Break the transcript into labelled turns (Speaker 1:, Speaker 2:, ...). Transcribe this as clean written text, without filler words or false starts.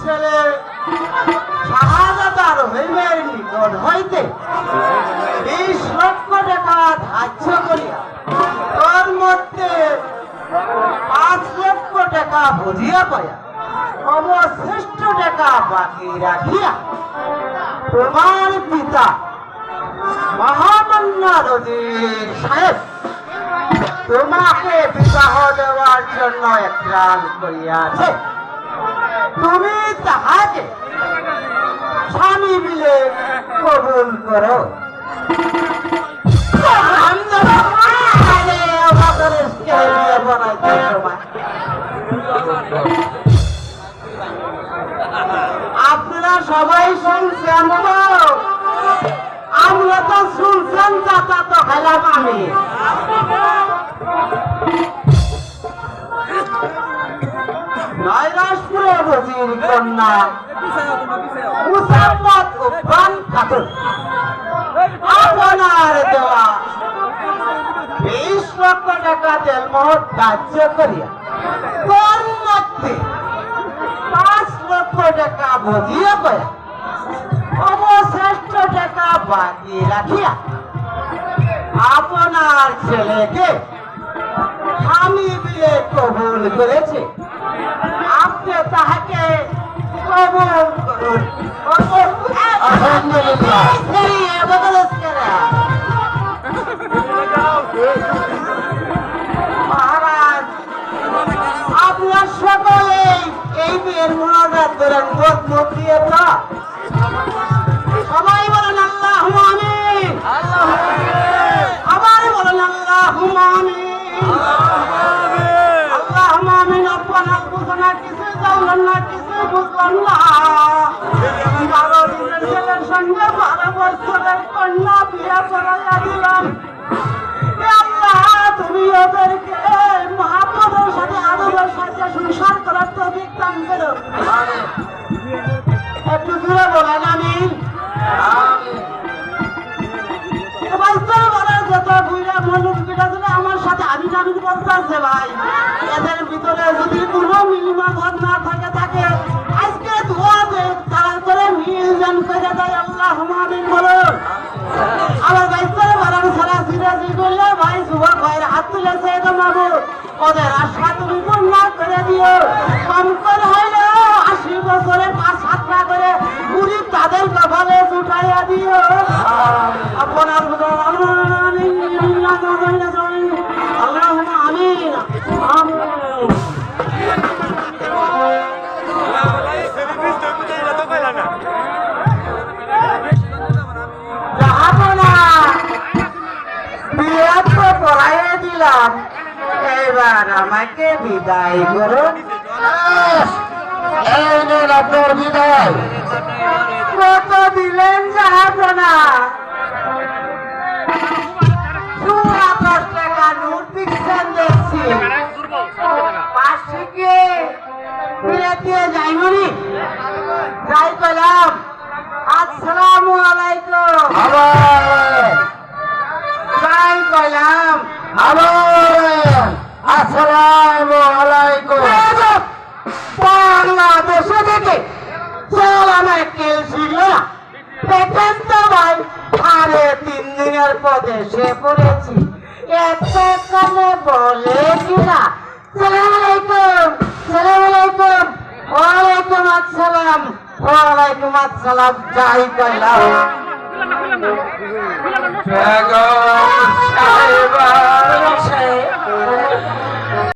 Speaker 1: ছেলে শাহাদাত রহিমের নিকট হইতে 20 লক্ষ টাকা ধার্য করিয়া তোর মধ্যে 5 লক্ষ টাকা বুঝিয়া পাইয়া অবশিষ্ট টাকা বাকি রাখিয়া তোমার পিতা মহামান্য রজির সাহেব তোমাকে বিবাহ দেওয়ার জন্য একরার করিয়াছে। তুমি তাহাকে স্বামী বলে কবুল করো। আপনারা সবাই শুনছেন তো? আমরা তো শুনছেন, চাচা তো খেলাম আমি। নয়রাজপুরে রজির কন্যা মুসাম্মদ উফরান খাতুন আপনার দেওয়া 20 লক্ষ টাকা দেনমোহর ধার্য করিয়া তোর মধ্যে 5 লক্ষ টাকা বুঝিয়া পাইয়া অবশিষ্ট টাকা বাকি রাখিয়া আপনার ছেলেকে স্বামী বলে কবুল করেছে। আপনি তাহাকে কবুল করুন। মহারাজ, আপনার সকলে এই বিয়ের মুনাজাত করেন, মুখ দিয়ে তো সবাই বলেন আল্লাহুম্মা আমিন। আবার বলেন আল্লাহুম্মা আমিন। আল্লাহুম্মা আমিন। আপনারা বুঝনা কিছু জানলেন না, কিছু বুঝলাম না। 12 দিনের ছেলের সঙ্গে 12 বছরের কন্যা বিয়ে করাইয়া দিলাম। আল্লাহ, তুমি ওদেরকে মহাপ্রভুর সাথে আদবের সাথে সংসার করার তৌফিক দান করো। একটু জোরে বলেন আমিন। আমার সাথে আমিন আমিন বলতে আছে ভাই। এদের ভিতরে যদি কোনো মিলমাঘর না থাকে আজকে ধোয়া তারা করে মিল জান করে দেয়। আল্লাহুম্মা আমিন বলো। আমার বাইস্তরে বারান সারা সিরাজি করলে ভাই যুবক ভাইয়ের হাত তুলেছে, এটা মাবুদ ওদের আশা তুমি পূর্ণ করে দিও। কম করে হইলে 80 বছরে 5-7টা করে পুরী তাদের কপালে উঠাইয়া দিও। আপনার আল্লাহুম্মা আমিন। দিলাম, এবার আমাকে বিদায় করুন। আপনার বিদায় কত দিলেন জাহাপনা? 10 টাকা নোট দিচ্ছেন দেখছি। 500 কে ফিরে দিয়ে যাইমনি যাই কইলাম আসসালামু আলাইকুম। যাই কইলাম আসসালামু আলাইকুম। বাংলাদেশে থেকে চল আমার কেউ ছিল না। দেখেন তো ভাই, 3.5 দিনের পথে সে পড়েছি। এতক্ষণে বলে কিনা সালাম আলাইকুম, সালাম আলাইকুম, ওয়ালাইকুম আসসালাম, ওয়ালাইকুম আসসালাম। যাই কইলাম বেগম সাহেবা